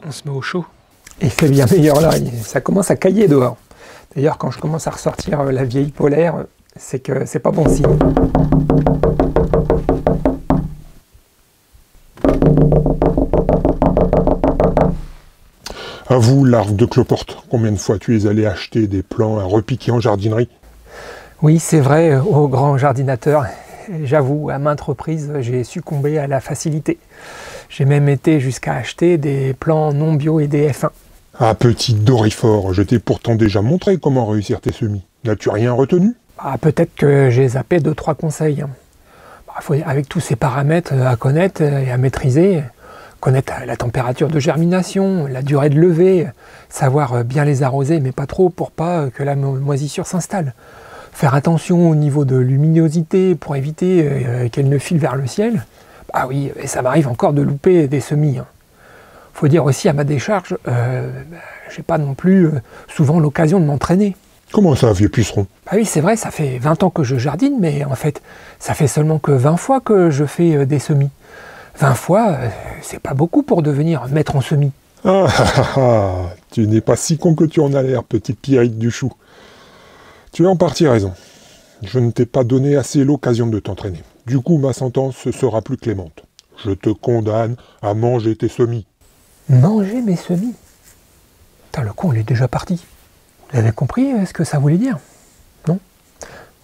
on se met au chaud. Et il fait bien meilleur là, ça commence à cailler dehors. D'ailleurs, quand je commence à ressortir la vieille polaire, c'est que c'est pas bon signe. À vous, larve de cloporte, combien de fois tu es allé acheter des plants à repiquer en jardinerie? Oui, c'est vrai, au grand jardinateur. J'avoue, à maintes reprises, j'ai succombé à la facilité. J'ai même été jusqu'à acheter des plants non bio et des F1. Ah, petit dorifort, je t'ai pourtant déjà montré comment réussir tes semis. N'as-tu rien retenu? Peut-être que j'ai zappé 2-3 conseils. Avec tous ces paramètres à connaître et à maîtriser, connaître la température de germination, la durée de levée, savoir bien les arroser, mais pas trop pour pas que la moisissure s'installe. Faire attention au niveau de luminosité pour éviter qu'elle ne file vers le ciel. Ah oui, et ça m'arrive encore de louper des semis. Faut dire aussi à ma décharge, j'ai pas non plus souvent l'occasion de m'entraîner. Comment ça, vieux puceron? Oui, c'est vrai, ça fait 20 ans que je jardine, mais en fait, ça fait seulement que 20 fois que je fais des semis. 20 fois, c'est pas beaucoup pour devenir maître en semis. Tu n'es pas si con que tu en as l'air, petite Pierrick du chou. Tu as en partie raison. Je ne t'ai pas donné assez l'occasion de t'entraîner. Du coup, ma sentence sera plus clémente. Je te condamne à manger tes semis. Manger mes semis? Putain, le con, il est déjà parti. Vous avez compris ce que ça voulait dire? Non?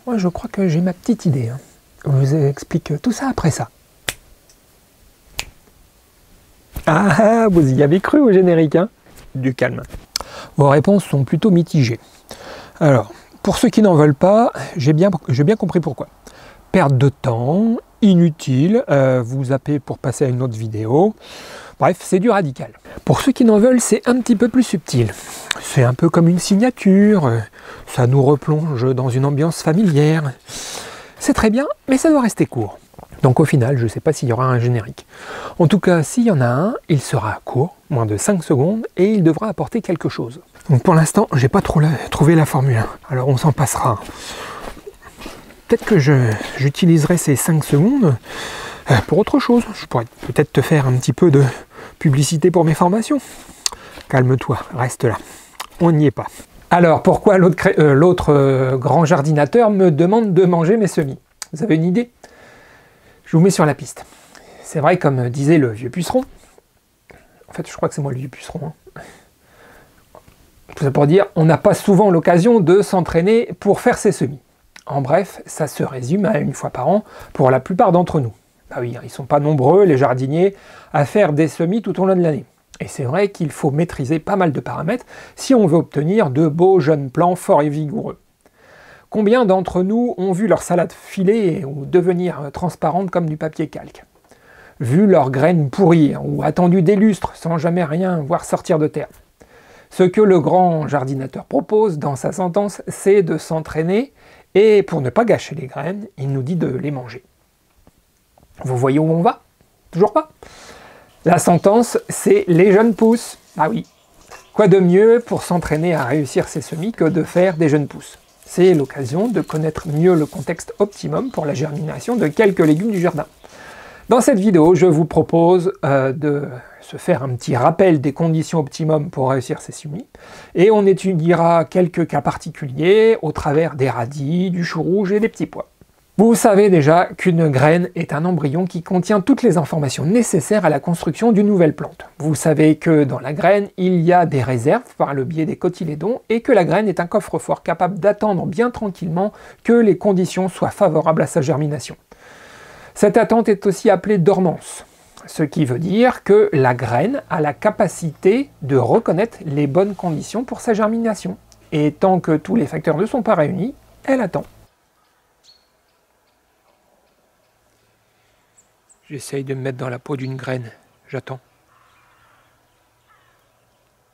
Moi, je crois que j'ai ma petite idée. Je vous explique tout ça après ça. Ah, vous y avez cru au générique, hein? Du calme. Vos réponses sont plutôt mitigées. Alors, pour ceux qui n'en veulent pas, j'ai bien compris pourquoi. Perte de temps, inutile, vous zappez pour passer à une autre vidéo. Bref, c'est du radical. Pour ceux qui n'en veulent, c'est un petit peu plus subtil. C'est un peu comme une signature, ça nous replonge dans une ambiance familière. C'est très bien, mais ça doit rester court. Donc au final, je ne sais pas s'il y aura un générique. En tout cas, s'il y en a un, il sera court, moins de 5 secondes, et il devra apporter quelque chose. Donc pour l'instant, j'ai pas trop trouvé la formule 1. Alors on s'en passera. Peut-être que j'utiliserai ces 5 secondes pour autre chose. Je pourrais peut-être te faire un petit peu de publicité pour mes formations. Calme-toi, reste là. On n'y est pas. Alors, pourquoi l'autre grand jardinateur me demande de manger mes semis? Vous avez une idée? Je vous mets sur la piste. C'est vrai, comme disait le vieux puceron. En fait, je crois que c'est moi le vieux puceron. Tout ça pour dire, on n'a pas souvent l'occasion de s'entraîner pour faire ses semis. En bref, ça se résume à une fois par an pour la plupart d'entre nous. Bah oui, ils ne sont pas nombreux, les jardiniers, à faire des semis tout au long de l'année. Et c'est vrai qu'il faut maîtriser pas mal de paramètres si on veut obtenir de beaux jeunes plants forts et vigoureux. Combien d'entre nous ont vu leur salade filer ou devenir transparente comme du papier calque? Vu leurs graines pourrir ou attendu des lustres sans jamais rien voir sortir de terre? Ce que le grand jardinateur propose dans sa sentence, c'est de s'entraîner et pour ne pas gâcher les graines, il nous dit de les manger. Vous voyez où on va? Toujours pas? La sentence, c'est les jeunes pousses. Ah oui. Quoi de mieux pour s'entraîner à réussir ses semis que de faire des jeunes pousses? C'est l'occasion de connaître mieux le contexte optimum pour la germination de quelques légumes du jardin. Dans cette vidéo, je vous propose de se faire un petit rappel des conditions optimum pour réussir ces semis, et on étudiera quelques cas particuliers au travers des radis, du chou rouge et des petits pois. Vous savez déjà qu'une graine est un embryon qui contient toutes les informations nécessaires à la construction d'une nouvelle plante. Vous savez que dans la graine, il y a des réserves par le biais des cotylédons et que la graine est un coffre-fort capable d'attendre bien tranquillement que les conditions soient favorables à sa germination. Cette attente est aussi appelée dormance, ce qui veut dire que la graine a la capacité de reconnaître les bonnes conditions pour sa germination. Et tant que tous les facteurs ne sont pas réunis, elle attend. J'essaye de me mettre dans la peau d'une graine. J'attends.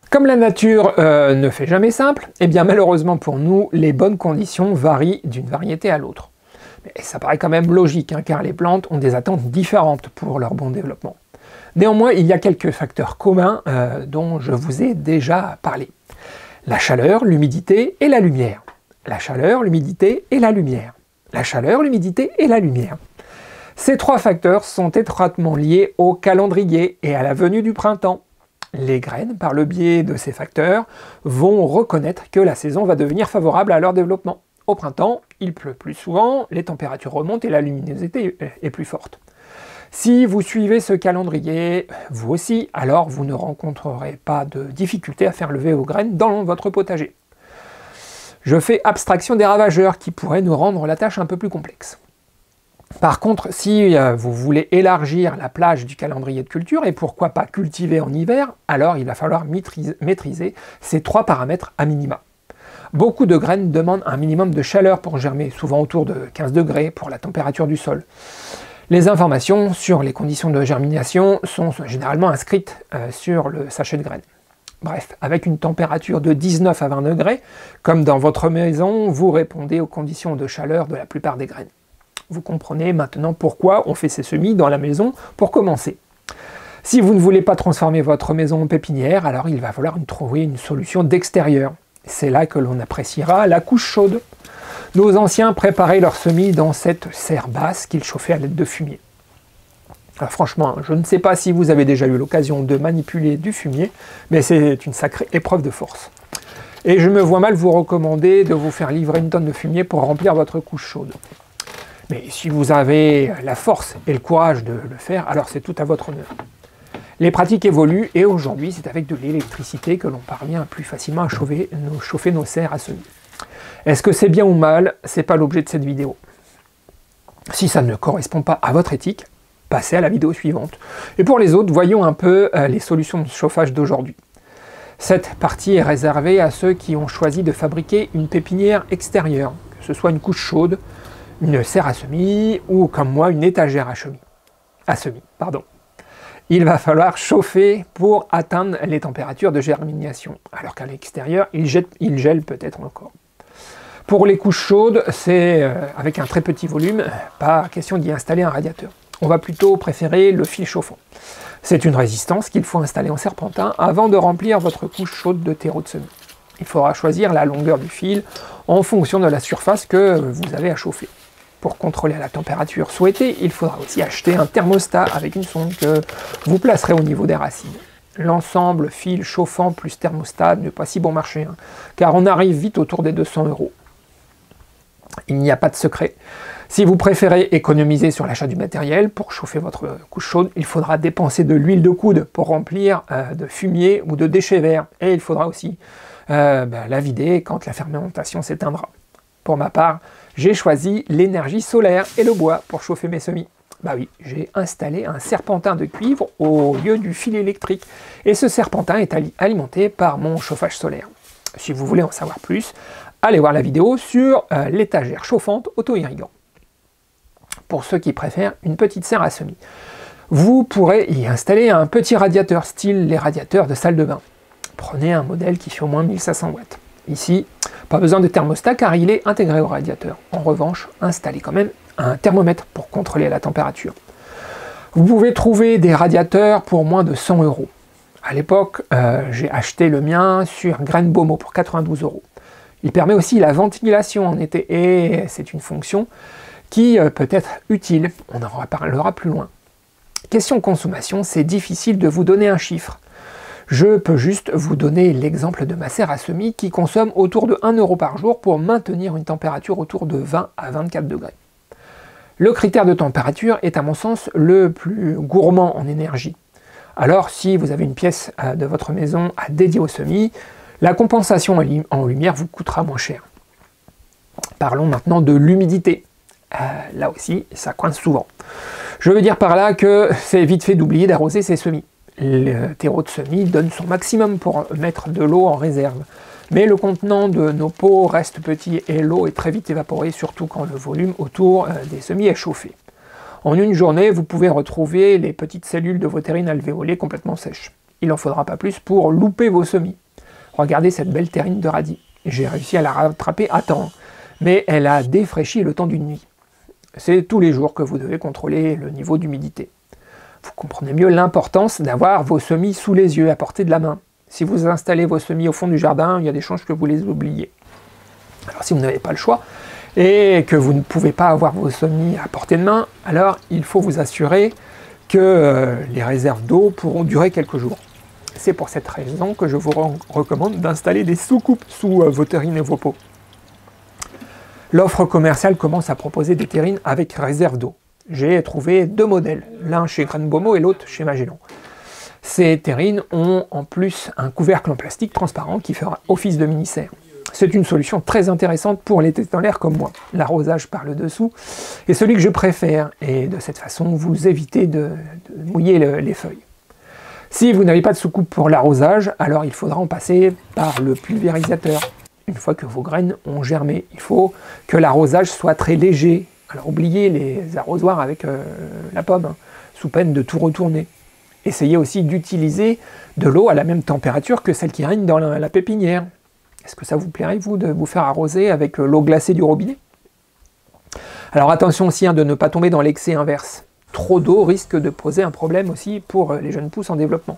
Comme la nature ne fait jamais simple, eh bien malheureusement pour nous, les bonnes conditions varient d'une variété à l'autre. Mais ça paraît quand même logique, car les plantes ont des attentes différentes pour leur bon développement. Néanmoins, il y a quelques facteurs communs dont je vous ai déjà parlé. La chaleur, l'humidité et la lumière. La chaleur, l'humidité et la lumière. La chaleur, l'humidité et la lumière. Ces trois facteurs sont étroitement liés au calendrier et à la venue du printemps. Les graines, par le biais de ces facteurs, vont reconnaître que la saison va devenir favorable à leur développement. Au printemps, il pleut plus souvent, les températures remontent et la luminosité est plus forte. Si vous suivez ce calendrier, vous aussi, alors vous ne rencontrerez pas de difficulté à faire lever vos graines dans votre potager. Je fais abstraction des ravageurs qui pourraient nous rendre la tâche un peu plus complexe. Par contre, si vous voulez élargir la plage du calendrier de culture et pourquoi pas cultiver en hiver, alors il va falloir maîtriser ces 3 paramètres à minima. Beaucoup de graines demandent un minimum de chaleur pour germer, souvent autour de 15 degrés pour la température du sol. Les informations sur les conditions de germination sont généralement inscrites sur le sachet de graines. Bref, avec une température de 19 à 20 degrés, comme dans votre maison, vous répondez aux conditions de chaleur de la plupart des graines. Vous comprenez maintenant pourquoi on fait ces semis dans la maison pour commencer. Si vous ne voulez pas transformer votre maison en pépinière, alors il va falloir trouver une solution d'extérieur. C'est là que l'on appréciera la couche chaude. Nos anciens préparaient leurs semis dans cette serre basse qu'ils chauffaient à l'aide de fumier. Alors franchement, je ne sais pas si vous avez déjà eu l'occasion de manipuler du fumier, mais c'est une sacrée épreuve de force. Et je me vois mal vous recommander de vous faire livrer une tonne de fumier pour remplir votre couche chaude. Mais si vous avez la force et le courage de le faire, alors c'est tout à votre honneur. Les pratiques évoluent et aujourd'hui, c'est avec de l'électricité que l'on parvient plus facilement à chauffer nos serres à semis. Est-ce que c'est bien ou mal? C'est pas l'objet de cette vidéo. Si ça ne correspond pas à votre éthique, passez à la vidéo suivante. Et pour les autres, voyons un peu les solutions de chauffage d'aujourd'hui. Cette partie est réservée à ceux qui ont choisi de fabriquer une pépinière extérieure, que ce soit une couche chaude, une serre à semis ou comme moi une étagère à semis. Il va falloir chauffer pour atteindre les températures de germination, alors qu'à l'extérieur, il gèle peut-être encore. Pour les couches chaudes, c'est avec un très petit volume, pas question d'y installer un radiateur. On va plutôt préférer le fil chauffant. C'est une résistance qu'il faut installer en serpentin avant de remplir votre couche chaude de terreau de semis. Il faudra choisir la longueur du fil en fonction de la surface que vous avez à chauffer. Pour contrôler la température souhaitée, il faudra aussi acheter un thermostat avec une sonde que vous placerez au niveau des racines. L'ensemble fil chauffant plus thermostat n'est pas si bon marché, car on arrive vite autour des 200 €. Il n'y a pas de secret. Si vous préférez économiser sur l'achat du matériel pour chauffer votre couche chaude, il faudra dépenser de l'huile de coude pour remplir de fumier ou de déchets verts. Et il faudra aussi la vider quand la fermentation s'éteindra. Pour ma part, j'ai choisi l'énergie solaire et le bois pour chauffer mes semis. Bah oui, j'ai installé un serpentin de cuivre au lieu du fil électrique. Et ce serpentin est alimenté par mon chauffage solaire. Si vous voulez en savoir plus, allez voir la vidéo sur l'étagère chauffante auto-irrigant. Pour ceux qui préfèrent une petite serre à semis, vous pourrez y installer un petit radiateur, style les radiateurs de salle de bain. Prenez un modèle qui fait au moins 1500 watts. Ici, pas besoin de thermostat car il est intégré au radiateur. En revanche, installez quand même un thermomètre pour contrôler la température. Vous pouvez trouver des radiateurs pour moins de 100 €. À l'époque, j'ai acheté le mien sur Graine Beaumont pour 92 €. Il permet aussi la ventilation en été et c'est une fonction qui peut être utile. On en reparlera plus loin. Question consommation, c'est difficile de vous donner un chiffre. Je peux juste vous donner l'exemple de ma serre à semis qui consomme autour de 1 € par jour pour maintenir une température autour de 20 à 24 degrés. Le critère de température est à mon sens le plus gourmand en énergie. Alors si vous avez une pièce de votre maison à dédier aux semis, la compensation en lumière vous coûtera moins cher. Parlons maintenant de l'humidité. Là aussi, ça coince souvent. Je veux dire par là que c'est vite fait d'oublier d'arroser ses semis. Le terreau de semis donne son maximum pour mettre de l'eau en réserve. Mais le contenant de nos pots reste petit et l'eau est très vite évaporée, surtout quand le volume autour des semis est chauffé. En une journée, vous pouvez retrouver les petites cellules de vos terrines alvéolées complètement sèches. Il n'en faudra pas plus pour louper vos semis. Regardez cette belle terrine de radis. J'ai réussi à la rattraper à temps, mais elle a défraîchi le temps d'une nuit. C'est tous les jours que vous devez contrôler le niveau d'humidité. Vous comprenez mieux l'importance d'avoir vos semis sous les yeux, à portée de la main. Si vous installez vos semis au fond du jardin, il y a des chances que vous les oubliez. Alors si vous n'avez pas le choix, et que vous ne pouvez pas avoir vos semis à portée de main, alors il faut vous assurer que les réserves d'eau pourront durer quelques jours. C'est pour cette raison que je vous recommande d'installer des sous-coupes sous vos terrines et vos pots. L'offre commerciale commence à proposer des terrines avec réserve d'eau. J'ai trouvé 2 modèles, l'un chez Granbomo et l'autre chez Magellan. Ces terrines ont en plus un couvercle en plastique transparent qui fera office de mini-serre. C'est une solution très intéressante pour les têtes en l'air comme moi. L'arrosage par le dessous est celui que je préfère et de cette façon vous évitez de mouiller les feuilles. Si vous n'avez pas de sous-coupe pour l'arrosage, alors il faudra en passer par le pulvérisateur. Une fois que vos graines ont germé, il faut que l'arrosage soit très léger. Alors oubliez les arrosoirs avec la pomme, sous peine de tout retourner. Essayez aussi d'utiliser de l'eau à la même température que celle qui règne dans la pépinière. Est-ce que ça vous plairait, vous, de vous faire arroser avec l'eau glacée du robinet? Alors attention aussi de ne pas tomber dans l'excès inverse. Trop d'eau risque de poser un problème aussi pour les jeunes pousses en développement.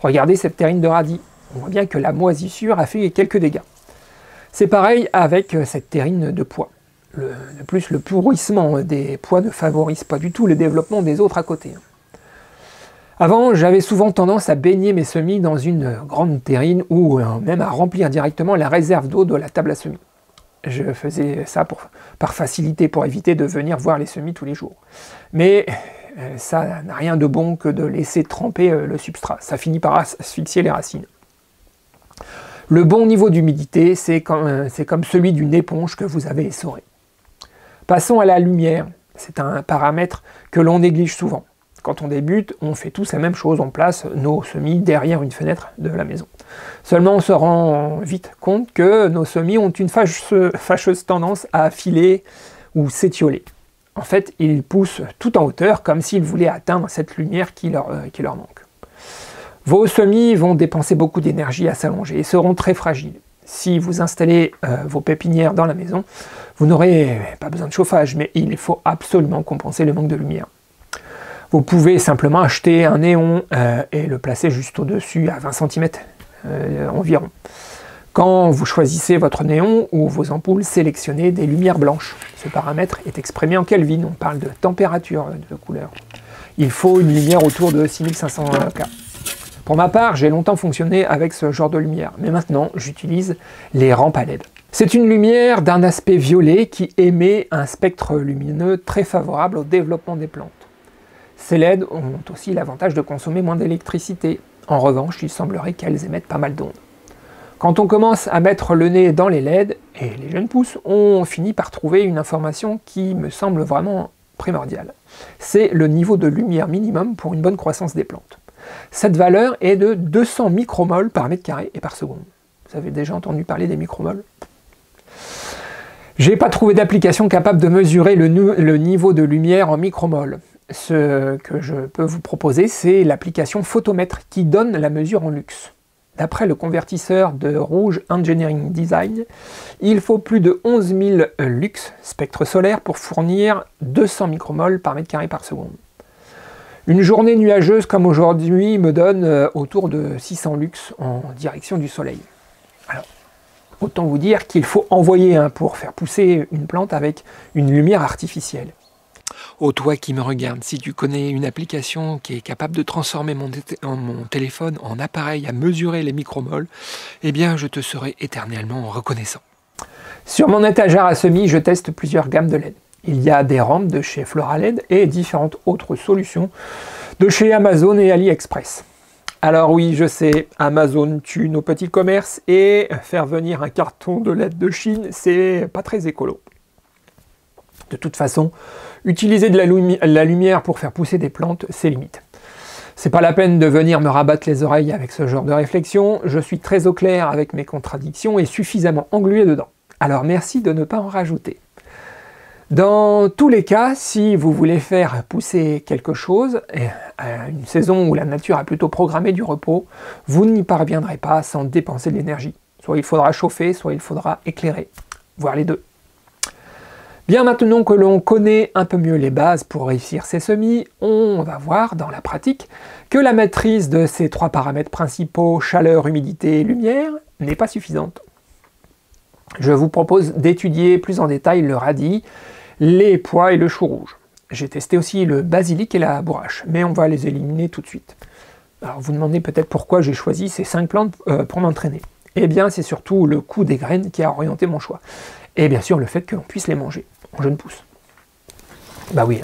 Regardez cette terrine de radis. On voit bien que la moisissure a fait quelques dégâts. C'est pareil avec cette terrine de pois. De plus, le pourrissement des pois ne favorise pas du tout le développement des autres à côté. Avant, j'avais souvent tendance à baigner mes semis dans une grande terrine ou même à remplir directement la réserve d'eau de la table à semis. Je faisais ça par facilité, pour éviter de venir voir les semis tous les jours. Mais ça n'a rien de bon que de laisser tremper le substrat. Ça finit par asphyxier les racines. Le bon niveau d'humidité, c'est comme celui d'une éponge que vous avez essorée. Passons à la lumière. C'est un paramètre que l'on néglige souvent. Quand on débute, on fait tous la même chose, on place nos semis derrière une fenêtre de la maison. Seulement, on se rend vite compte que nos semis ont une fâcheuse tendance à filer ou s'étioler. En fait, ils poussent tout en hauteur, comme s'ils voulaient atteindre cette lumière qui leur manque. Vos semis vont dépenser beaucoup d'énergie à s'allonger et seront très fragiles. Si vous installez vos pépinières dans la maison, vous n'aurez pas besoin de chauffage, mais il faut absolument compenser le manque de lumière. Vous pouvez simplement acheter un néon et le placer juste au-dessus, à 20 cm environ. Quand vous choisissez votre néon ou vos ampoules, sélectionnez des lumières blanches. Ce paramètre est exprimé en Kelvin, on parle de température de couleur. Il faut une lumière autour de 6500 K. Pour ma part, j'ai longtemps fonctionné avec ce genre de lumière, mais maintenant j'utilise les rampes à LED. C'est une lumière d'un aspect violet qui émet un spectre lumineux très favorable au développement des plantes. Ces LED ont aussi l'avantage de consommer moins d'électricité. En revanche, il semblerait qu'elles émettent pas mal d'ondes. Quand on commence à mettre le nez dans les LED, et les jeunes pousses, on finit par trouver une information qui me semble vraiment primordiale. C'est le niveau de lumière minimum pour une bonne croissance des plantes. Cette valeur est de 200 micromoles par mètre carré et par seconde. Vous avez déjà entendu parler des micromoles? J'ai pas trouvé d'application capable de mesurer le niveau de lumière en micromoles. Ce que je peux vous proposer, c'est l'application Photomètre qui donne la mesure en lux. D'après le convertisseur de Rouge Engineering Design, il faut plus de 11 000 lux spectre solaire pour fournir 200 micromoles par mètre carré par seconde. Une journée nuageuse comme aujourd'hui me donne autour de 600 lux en direction du soleil. Alors, autant vous dire qu'il faut envoyer pour faire pousser une plante avec une lumière artificielle. Oh, toi qui me regardes, si tu connais une application qui est capable de transformer mon téléphone en appareil à mesurer les micromoles, eh bien je te serai éternellement reconnaissant. Sur mon étagère à semis, je teste plusieurs gammes de LED. Il y a des rampes de chez FloraLED et différentes autres solutions de chez Amazon et AliExpress. Alors oui, je sais, Amazon tue nos petits commerces et faire venir un carton de LED de Chine, c'est pas très écolo. De toute façon, utiliser de la lumière pour faire pousser des plantes, c'est limite. C'est pas la peine de venir me rabattre les oreilles avec ce genre de réflexion, je suis très au clair avec mes contradictions et suffisamment englué dedans. Alors merci de ne pas en rajouter. Dans tous les cas, si vous voulez faire pousser quelque chose, à une saison où la nature a plutôt programmé du repos, vous n'y parviendrez pas sans dépenser de l'énergie. Soit il faudra chauffer, soit il faudra éclairer, voire les deux. Bien, maintenant que l'on connaît un peu mieux les bases pour réussir ces semis, on va voir dans la pratique que la maîtrise de ces 3 paramètres principaux, chaleur, humidité et lumière, n'est pas suffisante. Je vous propose d'étudier plus en détail le radis, les pois et le chou rouge. J'ai testé aussi le basilic et la bourrache, mais on va les éliminer tout de suite. Alors vous demandez peut-être pourquoi j'ai choisi ces 5 plantes pour m'entraîner. Eh bien c'est surtout le coût des graines qui a orienté mon choix. Et bien sûr le fait que l'on puisse les manger en jeune pousse. Bah oui,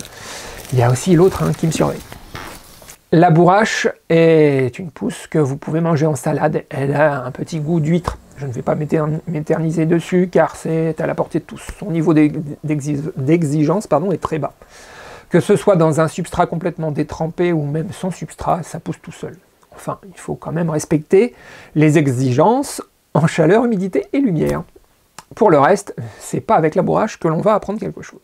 il y a aussi l'autre qui me surveille. La bourrache est une pousse que vous pouvez manger en salade. Elle a un petit goût d'huître. Je ne vais pas m'éterniser dessus car c'est à la portée de tous. Son niveau d'exigence est très bas. Que ce soit dans un substrat complètement détrempé ou même sans substrat, ça pousse tout seul. Enfin, il faut quand même respecter les exigences en chaleur, humidité et lumière. Pour le reste, c'est pas avec la bourrache que l'on va apprendre quelque chose.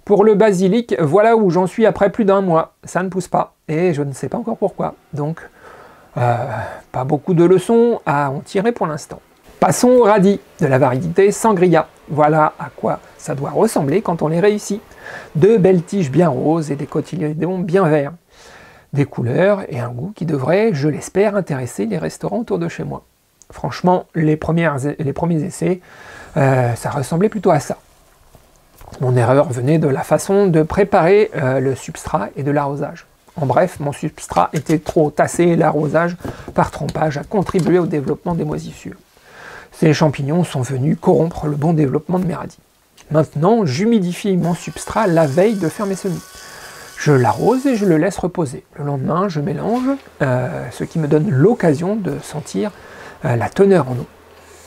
Pour le basilic, voilà où j'en suis après plus d'un mois. Ça ne pousse pas, et je ne sais pas encore pourquoi. Donc, pas beaucoup de leçons à en tirer pour l'instant. Passons au radis, de la variété Sangria. Voilà à quoi ça doit ressembler quand on les réussit. De belles tiges bien roses et des cotylédons bien verts. Des couleurs et un goût qui devrait, je l'espère, intéresser les restaurants autour de chez moi. Franchement, les premiers essais, ça ressemblait plutôt à ça. Mon erreur venait de la façon de préparer le substrat et de l'arrosage. En bref, mon substrat était trop tassé et l'arrosage par trempage a contribué au développement des moisissures. Ces champignons sont venus corrompre le bon développement de mes radis. Maintenant, j'humidifie mon substrat la veille de faire mes semis. Je l'arrose et je le laisse reposer. Le lendemain, je mélange, ce qui me donne l'occasion de sentir la teneur en eau.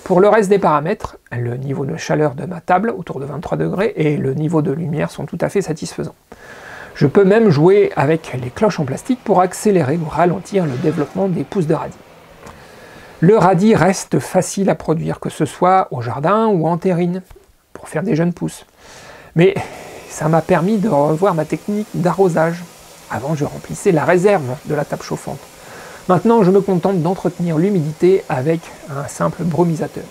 Pour le reste des paramètres, le niveau de chaleur de ma table, autour de 23 degrés, et le niveau de lumière sont tout à fait satisfaisants. Je peux même jouer avec les cloches en plastique pour accélérer ou ralentir le développement des pousses de radis. Le radis reste facile à produire, que ce soit au jardin ou en terrine, pour faire des jeunes pousses. Mais ça m'a permis de revoir ma technique d'arrosage. Avant, je remplissais la réserve de la table chauffante. Maintenant, je me contente d'entretenir l'humidité avec un simple brumisateur.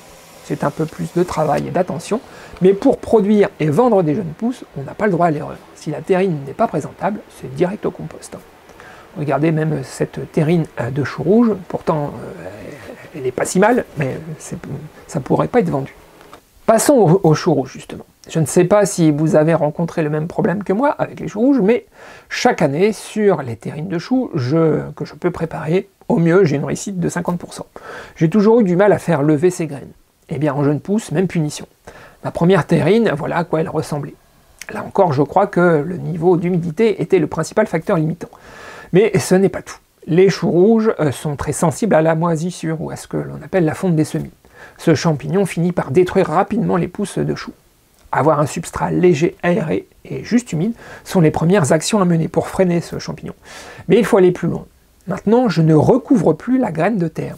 C'est un peu plus de travail et d'attention, mais pour produire et vendre des jeunes pousses, on n'a pas le droit à l'erreur. Si la terrine n'est pas présentable, c'est direct au compost. Regardez même cette terrine de chou rouge, pourtant elle n'est pas si mal, mais ça ne pourrait pas être vendu. Passons au chou rouge justement. Je ne sais pas si vous avez rencontré le même problème que moi avec les choux rouges, mais chaque année, sur les terrines de choux que je peux préparer, au mieux, j'ai une réussite de 50%. J'ai toujours eu du mal à faire lever ces graines. Eh bien, en jeune pousse, même punition. Ma première terrine, voilà à quoi elle ressemblait. Là encore, je crois que le niveau d'humidité était le principal facteur limitant. Mais ce n'est pas tout. Les choux rouges sont très sensibles à la moisissure, ou à ce que l'on appelle la fonte des semis. Ce champignon finit par détruire rapidement les pousses de choux. Avoir un substrat léger, aéré et juste humide sont les premières actions à mener pour freiner ce champignon. Mais il faut aller plus loin. Maintenant, je ne recouvre plus la graine de terre.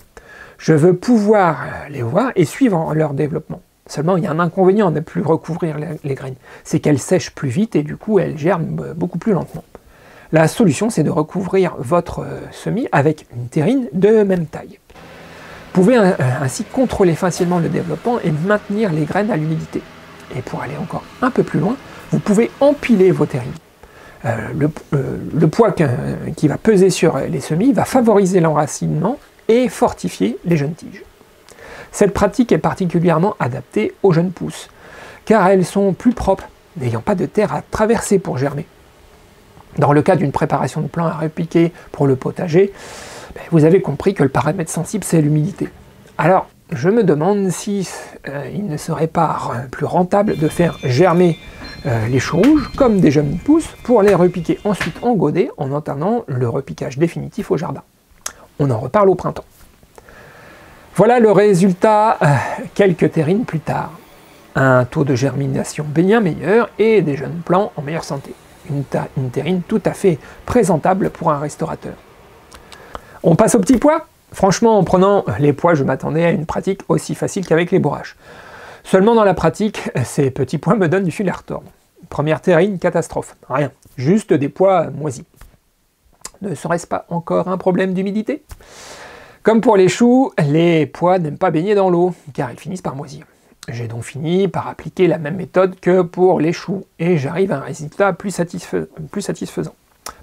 Je veux pouvoir les voir et suivre leur développement. Seulement, il y a un inconvénient à ne plus recouvrir les graines. C'est qu'elles sèchent plus vite et du coup, elles germent beaucoup plus lentement. La solution, c'est de recouvrir votre semis avec une terrine de même taille. Vous pouvez ainsi contrôler facilement le développement et maintenir les graines à l'humidité. Et pour aller encore un peu plus loin, vous pouvez empiler vos terrines. Le poids qui va peser sur les semis va favoriser l'enracinement et fortifier les jeunes tiges. Cette pratique est particulièrement adaptée aux jeunes pousses, car elles sont plus propres, n'ayant pas de terre à traverser pour germer. Dans le cas d'une préparation de plants à répliquer pour le potager, vous avez compris que le paramètre sensible, c'est l'humidité. Alors, je me demande si il ne serait pas plus rentable de faire germer les choux rouges comme des jeunes pousses pour les repiquer ensuite en godet en entendant le repiquage définitif au jardin. On en reparle au printemps. Voilà le résultat quelques terrines plus tard. Un taux de germination bien meilleur et des jeunes plants en meilleure santé. Une terrine tout à fait présentable pour un restaurateur. On passe aux petits pois. Franchement, en prenant les pois, je m'attendais à une pratique aussi facile qu'avec les bourraches. Seulement dans la pratique, ces petits pois me donnent du fil à retordre. Première terrine, catastrophe. Rien. Juste des pois moisis. Ne serait-ce pas encore un problème d'humidité? Comme pour les choux, les pois n'aiment pas baigner dans l'eau, car ils finissent par moisir. J'ai donc fini par appliquer la même méthode que pour les choux, et j'arrive à un résultat plus satisfaisant.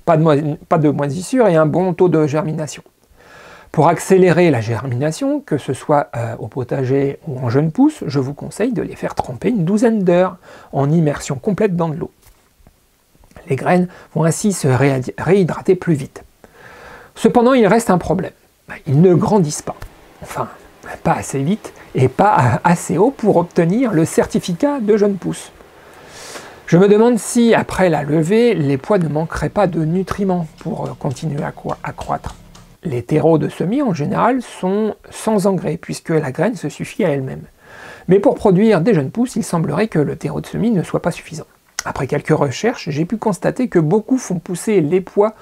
Pas de moisissure et un bon taux de germination. Pour accélérer la germination, que ce soit au potager ou en jeune pousse, je vous conseille de les faire tremper une douzaine d'heures en immersion complète dans de l'eau. Les graines vont ainsi se réhydrater plus vite. Cependant, il reste un problème. Ils ne grandissent pas. Enfin, pas assez vite et pas assez haut pour obtenir le certificat de jeune pousse. Je me demande si, après la levée, les pois ne manqueraient pas de nutriments pour continuer à croître. Les terreaux de semis, en général, sont sans engrais, puisque la graine se suffit à elle-même. Mais pour produire des jeunes pousses, il semblerait que le terreau de semis ne soit pas suffisant. Après quelques recherches, j'ai pu constater que beaucoup font pousser les pois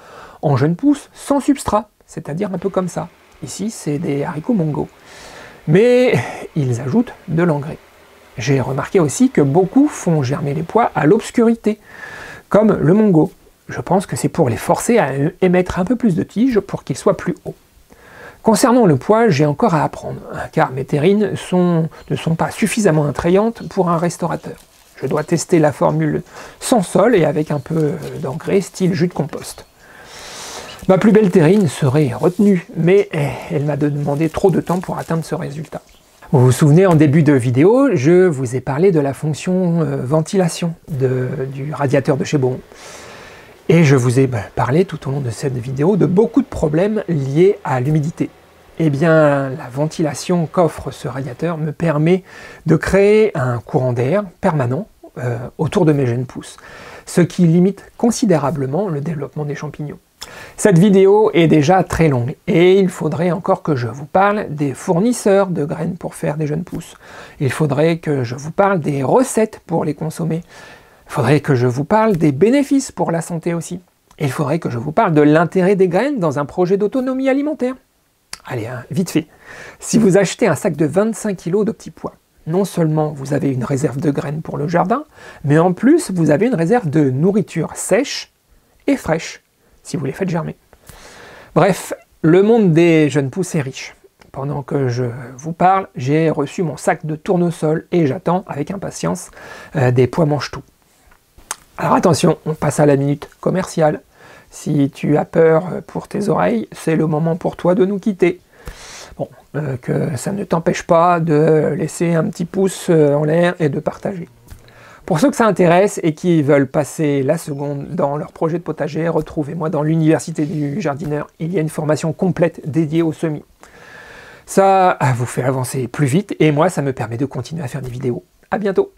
en jeunes pousses sans substrat, c'est-à-dire un peu comme ça. Ici, c'est des haricots mongo. Mais ils ajoutent de l'engrais. J'ai remarqué aussi que beaucoup font germer les pois à l'obscurité, comme le mongo. Je pense que c'est pour les forcer à émettre un peu plus de tiges pour qu'ils soient plus hauts. Concernant le pois, j'ai encore à apprendre, car mes terrines ne sont pas suffisamment attrayantes pour un restaurateur. Je dois tester la formule sans sol et avec un peu d'engrais, style jus de compost. Ma plus belle terrine serait retenue, mais elle m'a demandé trop de temps pour atteindre ce résultat. Vous vous souvenez, en début de vidéo, je vous ai parlé de la fonction ventilation du radiateur de chez Beaumont. Et je vous ai parlé tout au long de cette vidéo de beaucoup de problèmes liés à l'humidité. Eh bien, la ventilation qu'offre ce radiateur me permet de créer un courant d'air permanent autour de mes jeunes pousses, ce qui limite considérablement le développement des champignons. Cette vidéo est déjà très longue et il faudrait encore que je vous parle des fournisseurs de graines pour faire des jeunes pousses. Il faudrait que je vous parle des recettes pour les consommer. Il faudrait que je vous parle des bénéfices pour la santé aussi. Il faudrait que je vous parle de l'intérêt des graines dans un projet d'autonomie alimentaire. Allez, vite fait. Si vous achetez un sac de 25 kg de petits pois, non seulement vous avez une réserve de graines pour le jardin, mais en plus vous avez une réserve de nourriture sèche et fraîche, si vous les faites germer. Bref, le monde des jeunes pousses est riche. Pendant que je vous parle, j'ai reçu mon sac de tournesol et j'attends avec impatience des pois mange-tout. Alors attention, on passe à la minute commerciale. Si tu as peur pour tes oreilles, c'est le moment pour toi de nous quitter. Bon, que ça ne t'empêche pas de laisser un petit pouce en l'air et de partager. Pour ceux que ça intéresse et qui veulent passer la seconde dans leur projet de potager, retrouvez-moi dans l'université du jardineur. Il y a une formation complète dédiée aux semis. Ça vous fait avancer plus vite et moi, ça me permet de continuer à faire des vidéos. À bientôt!